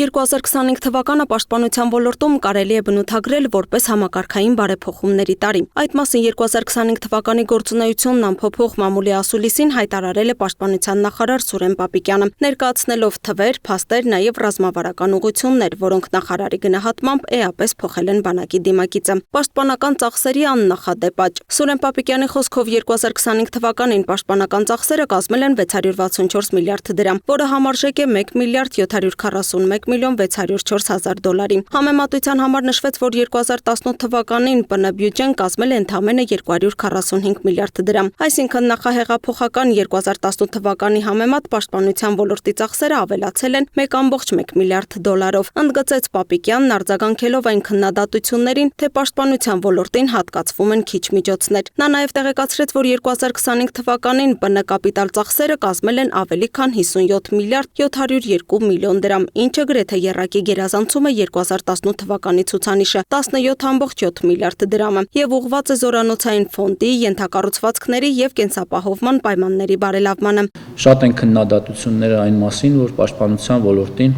2025 թվականը պաշտպանության ոլորտում կարելի է բնութագրել որպես համակարգային բարեփոխումների տարի։ Այդ մասին 2025 թվականի գործունեությունն անփոփոխ մամուլի ասուլիսին հայտարարել է պաշտպանության նախարար Սուրեն Պապիկյանը, ներկայացնելով թվեր, փաստեր, նաև ռազմավարական ուղղություններ, որոնք նախարարի գնահատմամբ էապես փոխել են բանակի դիմակիցը։ Պաշտպանական ծախսերի աննախադեպ աճ։ Սուրեն Պապիկյանի խոսքով 2025 թվականին պաշտպանական ծախսերը կազմել են 664 միլիարդ դրամ, որը համարժեք է 1 միլիարդ 741 միլիոն 604 հազար դոլարի։ Համեմատության համար նշվեց, որ 2018 թվականին ՊՆ բյուջեն կազմել է ընդամենը 245 միլիարդ դրամ։ Այսինքն նախահեղափոխական 2018 թվականի համեմատ պաշտպանության ոլորտի ծախսերը ավելացել են 1.1 միլիարդ դոլարով։ Ընդգծեց Պապիկյանն, արձագանքելով այն քննադատություններին, թե պաշտպանության ոլորտին հատկացվում են քիչ միջոցներ։ Նա նաև տեղեկացրեց, որ 2025 թվականին ՊՆ կապիտալ ծախսերը կազմել են ավելի քան 57 միլիարդ 702 միլիոն դրամ, ինչը գրեթե եռակի գերազանցում է 2018 թվականի ցուցանիշը 17.7 միլիարդ դրամը եւ ուղղված է զորանոցային ֆոնդի, ենթակառուցվածքների եւ կենսապահովման պայմանների բարելավմանը։ Շատ են քննադատությունները այն մասին, որ պաշտպանության ոլորտին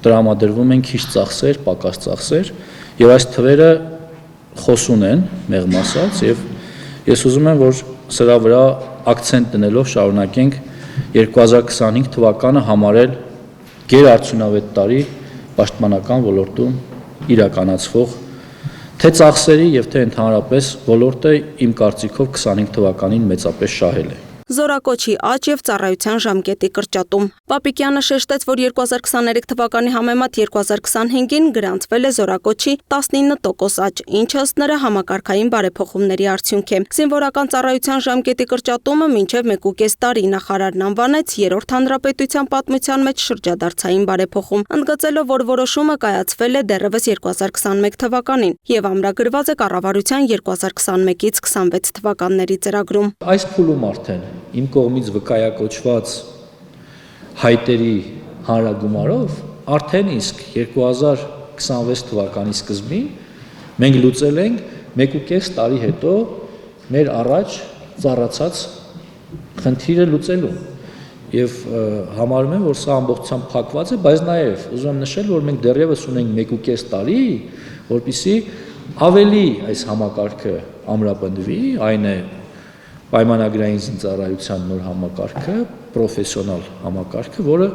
տրամադրվում են քիչ ծախսեր, պակաս ծախսեր, եւ այս թվերը խոսուն են, մեղմ ասած, եւ ես ուզում եմ, որ սրա վրա ակցենտ դնելով շարունակենք 2025 թվականը համարել գերարդյունավետ տարի պաշտպանական ոլորտում իրականացվող թե ծախսերի եւ թե ընդհանրապես ոլորտը իմ կարծիքով 25 թվականին մեծապես շահել է։ Զորակոչի աճ եւ ծառայության ժամկետի կրճատում։ Պապիկյանը շեշտեց, որ 2023 թվականի համեմատ 2025-ին գրանցվել է զորակոչի 19% աճ, ինչը ըստ նրա համակարգային բարեփոխումների արդյունք է։ Զինվորական ծառայության ժամկետի կրճատումը մինչև 1.5 տարի նախարարն անվանեց երրորդ հանրապետության պատմության մեջ շրջադարձային բարեփոխում, ընդգծելով, որ որոշումը կայացվել է դեռևս 2021 թվականին եւ ամրագրված է կառավարության 2021-ից 26 թվականների ծրագրում։ Այս փուլում արդեն իմ կողմից վկայակոչված հայտերի հանրագումարով արդեն իսկ 2026 թվականի սկզբին մենք լուծել ենք 1.5 տարի հետո մեր առաջ ծառացած խնդիրը լուծելու եւ համարում եմ, որ սա ամբողջությամբ փակված է, բայց նաեւ ուզում եմ նշել, որ մենք դեռևս ունենք 1.5 տարի, որպեսզի ավելի այս համակարգը ամրապնդվի, այն է պայմանագրային զինծառայության նոր համակարգը, պրոֆեսիոնալ համակարգը, որը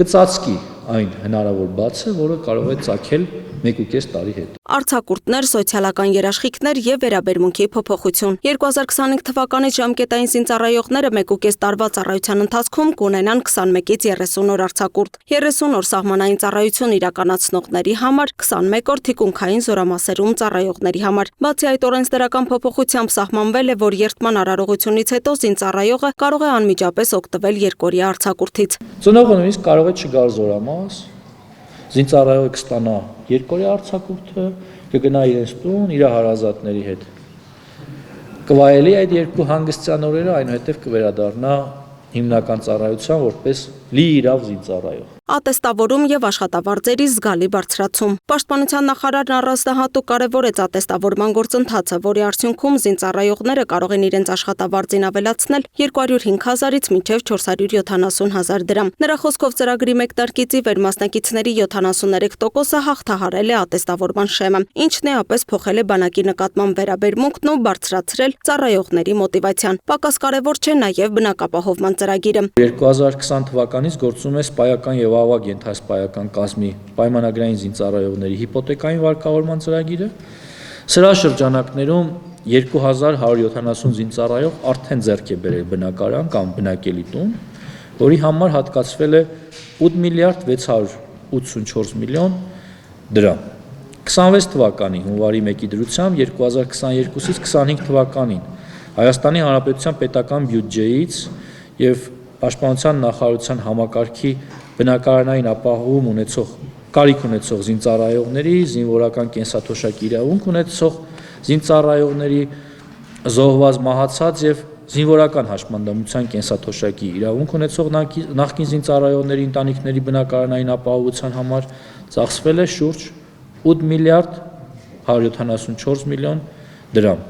կծածկի այն հնարավոր բացը, որը կարող է ծագել 1.5 տարի հետ։ Արձակուրդներ, սոցիալական երաշխիքներ եւ վերաբերմունքի փոփոխություն։ 2025 թվականի ժամկետային զինծառայողները 1.5 տարվա ծառայության ընթացքում կունենան 21-ից 30 օր արձակուրդ, 30 օր սահմանային ծառայություն իրականացնողների համար, 21 օր թիկունքային զորամասերում ծառայողների համար։ Բացի այդ, օրենսդրական փոփոխությամբ սահմանվել է, որ երթման արարողությունից հետո զինծառայողը կարող է անմիջապես օգտվել երկօրյա արձակուրդից։ Ծնողը նույնիսկ կարող է չգալ զորամաս, զինծառայողը կստանա երկօրյա արձակուրդը, կգնա իրենց տուն, իր հարազատների հետ կվայելի այդ երկու հանգստյան օրերը, այնուհետև կվերադառնա հիմնական ծառայության որպես լիիրավ զինծառայող։ Ատեստավորում եւ աշխատավարձերի զգալի բարձրացում։ Պաշտպանության նախարարն առանձնահատուկ կարևորեց ատեստավորման գործընթացը, որի արդյունքում զինծառայողները կարող են իրենց աշխատավարձին ավելացնել 205,000-ից մինչև 470,000 դրամ։ Նրա խոսքով ծրագրի մեկնարկից ի վեր մասնակիցների 73%-ը հաղթահարել է ատեստավորման շեմը, ինչն էապես փոխել է բանակի նկատմամբ վերաբերմունքն ու բարձրացրել ծառայողների մոտիվացիան։ Պակաս կարևոր չէ նաեւ բնակապահովման ծրագիրը։ 2020 թվականից գործում է սպայական եւ ավագ ենթասպայական կազմի պայմանագրային զինծառայողների հիպոթեկային վարկավորման ծրագիրը։ Սրա շրջանակներում 2170 զինծառայող արդեն ձեռք է բերել բնակարան կամ բնակելի տուն, որի համար հատկացվել է 8 միլիարդ 684 միլիոն դրամ։ 26 թվականի հունվարի 1-ի դրությամբ 2022-ից 25 թվականին Հայաստանի Հանրապետության պետական բյուջեից եւ Պաշտպանության նախարարության համակարգի բնակարանային ապահովում ունեցող կարիք ունեցող զինծառայողների, զինվորական կենսաթոշակի իրավունք ունեցող զինծառայողների, զոհված մահացած եւ զինվորական հաշմանդամության կենսաթոշակի իրավունք ունեցող նախկին զինծառայողների ընտանիքների բնակարանային ապահովության համար ծախսվել է շուրջ 8 միլիարդ 174 միլիոն դրամ։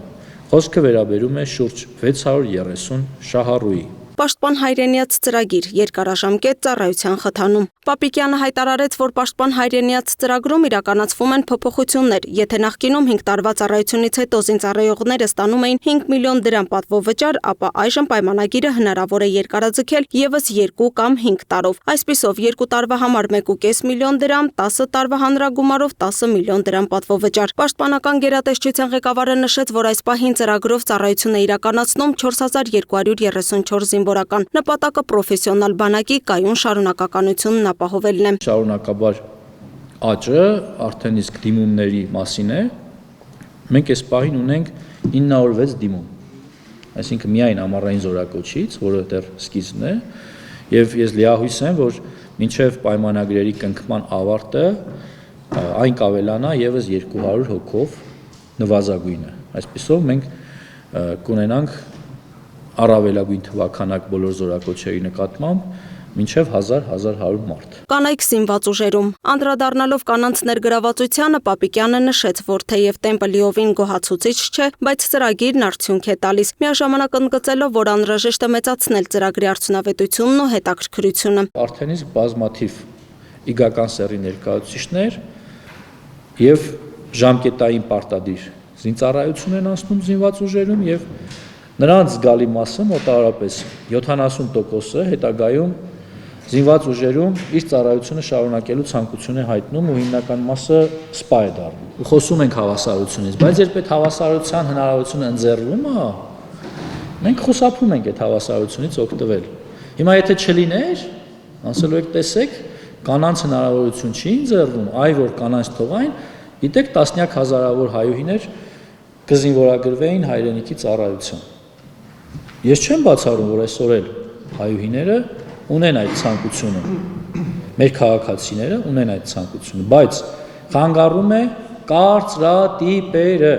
Խոսքը վերաբերում է շուրջ 630 շահառուի։ Պաշտպան հայրենիաց ծրագիր երկարաժամկետ ծառայության խթանում։ Պապիկյանը հայտարարեց, որ Պաշտպան հայրենիաց ծրագրում իրականացվում են փոփոխություններ։ Եթե նախկինում 5 տարվա ծառայությունից հետո զինծառայողները ստանում էին 5 միլիոն դրամ պատվովճար, ապա այժմ պայմանագիրը հնարավոր է երկարաձգել ևս 2 կամ 5 տարով։ Այսպիսով 2 տարվա համար 1.5 միլիոն դրամ, 10 տարվա հանրագումարով 10 միլիոն դրամ պատվովճար։ Պաշտպանական գերատեսչության ղեկավարը նշեց, որ այս պահին ծրագրով ծառայություն է իրականացնում 4234 զինվորական։ Նպատակը պրոֆեսիոնալ բանակի կայուն շարունակականությունն ապահովելն է։ Շարունակաբար աճը արդեն իսկ դիմումների մասին է։ Մենք այս պահին ունենք 906 դիմում։ Այսինքն միայն ամառային զորակոչից, որը դեռ սկիզբն է, եւ ես լիահույս եմ, որ մինչեւ պայմանագրերի կնքման ավարտը այն կավելանա եւս 200 հոգով նվազագույնը։ Այսպիսով մենք կունենանք առավելագույն թվականակ բոլոր զորակոչերի նկատմամբ մինչև 1000-1100 մարդ։ Կանայք զինված ուժերում անդրադառնալով կանանց ներգրավվածությանը Պապիկյանը նշեց, որ թեև տեմպը լիովին գոհացուցիչ չէ, բայց ծրագիրն արդյունք է տալիս, միաժամանակ ընդգծելով, որ անհրաժեշտ է մեծացնել ծրագրի արդյունավետությունն ու հետաքրքրությունը։ Արդեն իսկ բազմաթիվ իգական սեռի ներկայացուցիչներ եւ ժամկետային պարտադիր զինծառայություն են անցնում զինված ուժերում եւ նրանց զգալի մասը մոտավորապես 70%-ը հետագայում զինված ուժերում իր ծառայությունը շարունակելու ցանկություն է հայտնում ու հիմնական մասը սպա է դառնում։ Խոսում ենք հավասարությունից, բայց երբ այդ հավասարության հնարավորությունը ընձեռվում է, մենք խուսափում ենք այդ հավասարությունից օգտվել։ Հիմա եթե չլիներ, ասելու եք տեսեք, կանանց հնարավորություն չի ընձեռվում, այ որ կանանց թողային, գիտեք տասնյակ հազարավոր հայուհիներ կզինվորագրվեին հայրենիքի ծառայության։ Ես չեմ բացառում, որ այսօր էլ հայուհիները ունեն այդ ցանկությունը, մեր քաղաքացիները ունեն այդ ցանկությունը, բայց խանգարում է կարծրատիպերը։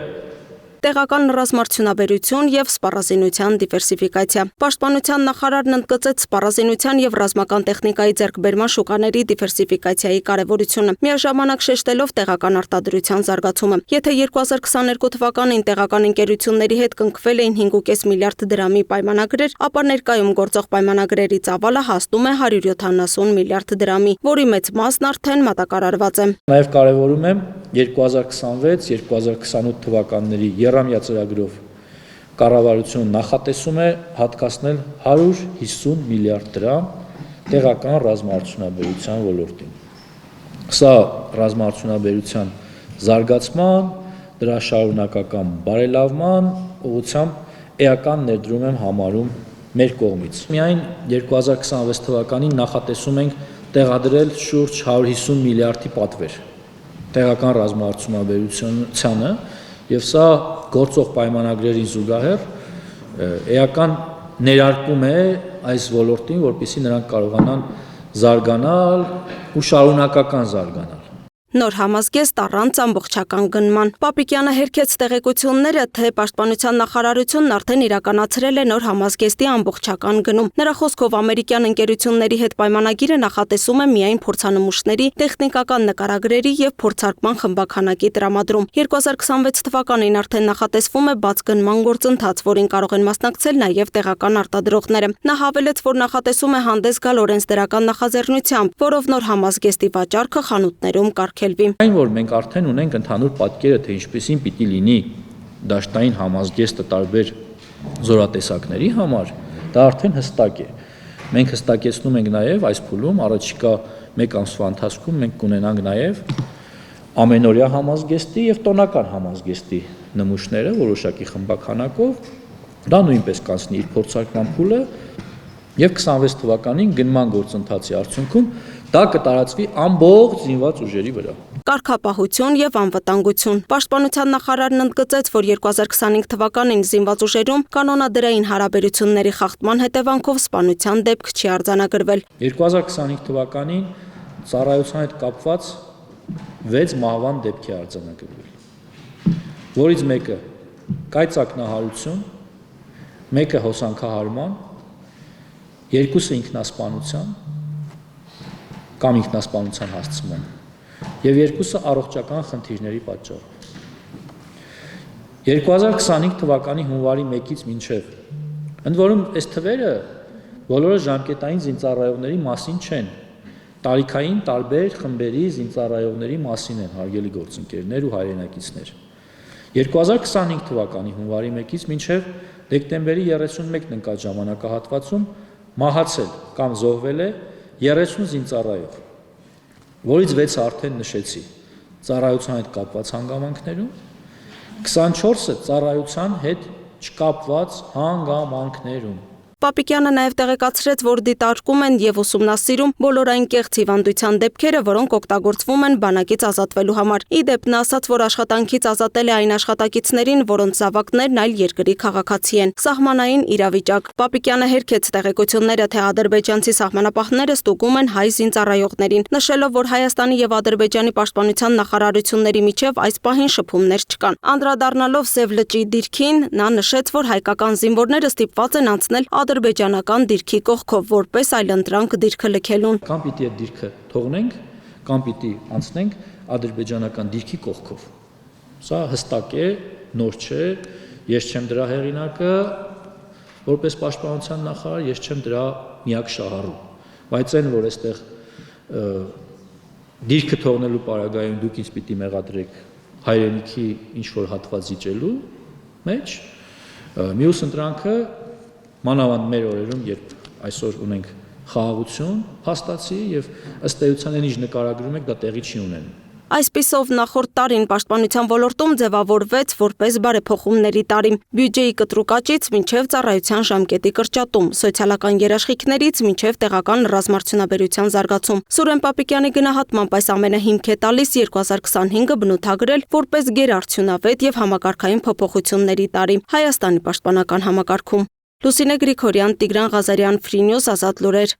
Տեղական ռազմարդյունաբերություն եւ սպառազինության դիվերսիֆիկացիա։ Պաշտպանության նախարարն ընդգծեց սպառազինության եւ ռազմական տեխնիկայի ձեռքբերման շուկաների դիվերսիֆիկացիայի կարեւորությունը, միաժամանակ շեշտելով տեղական արտադրության զարգացումը։ Եթե 2022 թվականին տեղական ընկերությունների հետ կնքվել էին 5.5 միլիարդ դրամի պայմանագրեր, ապա ներկայում գործող պայմանագրերի ծավալը հասնում է 170 միլիարդ դրամի, որի մեծ մասն արդեն մատակարարված է։ Նաեւ կարեւորում եմ 2026-2028 թվականների եռամյա ծրագրով կառավարությունը նախատեսում է հատկացնել 150 միլիարդ դրամ տեղական ռազմաարդյունաբերության ոլորտին։ Սա ռազմաարդյունաբերության զարգացման, դրա շարունակական բարելավման ուղղությամբ էական ներդրում եմ համարում մեր կողմից։ Միայն 2026 թվականին նախատեսում ենք տեղադրել շուրջ 150 միլիարդի պատվեր տեղական ռազմաարդյունաբերությանը եւ սա գործող պայմանագրերին զուգահեռ էական ներարկում է այս ոլորտին, որպեսզի նրանք կարողանան զարգանալ ու շարունակական զարգանալ։ Նոր համազգեստ առանց ամբողջական գնման։ Պապիկյանը հերքեց տեղեկությունները, թե Պաշտպանության նախարարությունն արդեն իրականացրել է նոր համազգեստի ամբողջական գնում։ Նրա խոսքով ամերիկյան ընկերությունների հետ պայմանագիրը նախատեսում է միայն փորձանմուշների, տեխնիկական նկարագրերի եւ փորձարկման խմբականակի տրամադրում։ 2026 թվականին արդեն նախատեսվում է բաց գնման գործընթաց, որին կարող են մասնակցել նաեւ տեղական արտադրողները։ Նա հավելեց, որ նախատեսում է հանդես գալ օրենսդրական նախաձեռնությամբ, որով նոր համազգեստի վաճառքը խանութներում Այն որ մենք արդեն ունենք ընդհանուր պատկերը, թե ինչպեսին պիտի լինի դաշտային համազգեստը տարբեր զորատեսակների համար, դա արդեն հստակ է։ Մենք հստակեցնում ենք նաև այս փուլում առաջիկա 1 ամսվա ընթացքում մենք կունենանք նաև ամենօրյա համազգեստի եւ տոնական համազգեստի նմուշները որոշակի խմբականակով, դա նույնպես կանցնի իր փորձարկման փուլը եւ 26 թվականին գնման գործընթացի արդյունքում դա կտարածվի ամբողջ զինված ուժերի վրա։ Կարգապահություն եւ անվտանգություն։ Պաշտպանության նախարարն ընդգծեց, որ 2025 թվականին զինված ուժերում կանոնադրային հարաբերությունների խախտման հետևանքով սպանության դեպք չի արձանագրվել։ 2025 թվականին ծառայության հետ կապված 6 մահվան դեպք է արձանագրվել, որից մեկը կայծակնահարություն, մեկը հոսանքահարման, երկուսը ինքնասպանության կամ ինքնասպանության հասցման եւ երկուսը առողջական խնդիրների պատճառով։ 2025 թվականի հունվարի 1-ից մինչեւ ընդ որում այս թվերը Բոլորը ժամկետային զինծառայողների մասին չեն։ Տարիքային տարբեր խմբերի զինծառայողների մասին են, հարգելի գործընկերներ ու հայրենակիցներ։ 2025 թվականի հունվարի 1-ից մինչև դեկտեմբերի 31-ն ընկած ժամանակահատվածում մահացել կամ զոհվել է 30 զինծառայող, որից 6-ը արդեն նշեցի ծառայության հետ կապված հանգամանքներում, 24-ը ծառայության հետ չկապված հանգամանքներում։ Պապիկյանը նաև տեղեկացրեց, որ դիտարկում են եւ ուսումնասիրում բոլոր այն կեղծ հիվանդության դեպքերը, որոնք օգտագործվում են բանակից ազատվելու համար։ Ի դեպ, նա ասաց, որ աշխատանքից ազատել է այն աշխատակիցներին, որոնց զավակներն այլ երկրի քաղաքացի են։ Սահմանային իրավիճակ։ Պապիկյանը հերքեց տեղեկությունները, թե ադրբեջանցի սահմանապահները ստուգում են հայ զինծառայողներին, նշելով, որ Հայաստանի եւ Ադրբեջանի պաշտպանության նախարարությունների միջև այս պահին շփումներ չկան։ Անդրադառնալով Սև լճի դիրքին, նա նշեց, որ հայկական զինվորները ստիպված են անցնել ադրբեջանական դիրքի կողքով, որպես այլընտրանք դիրքը լքելուն։ Կամ պիտի այդ դիրքը թողնենք, կամ պիտի անցնենք ադրբեջանական դիրքի կողքով։ Սա հստակ է, նոր չէ, ես չեմ դրա հեղինակը, որպես պաշտպանության նախարար, ես չեմ դրա միակ շահառու։ Բայց այն, որ այստեղ դիրքը թողնելու պարագայում դուք ինձ պիտի մեղադրեք հայրենիքի ինչ-որ հատված զիջելու մեջ, մյուս ընտրանքը մանավանդ մեր օրերում, երբ այսօր ունենք խաղաղություն, փաստացի եւ ըստ էության այն ինչ նկարագրում եք, դա տեղի չի ունենում։ Այսպիսով նախորդ տարին պաշտպանության ոլորտում ձևավորվեց որպես բարեփոխումների տարի։ Բյուջեի կտրուկ աճից մինչև ծառայության ժամկետի կրճատում, սոցիալական երաշխիքներից մինչև տեղական ռազմարդյունաբերության զարգացում։ Սուրեն Պապիկյանի գնահատմամբ այս ամենը հիմք է տալիս 2025-ը բնութագրել որպես գերարդյունավետ եւ համակարգային փոփոխությունների տարի Հայաստանի պաշտպանական համակարգում։ Լուսինե Գրիգորյան, Տիգրան Ղազարյան, Free News, Ազատ լուրեր։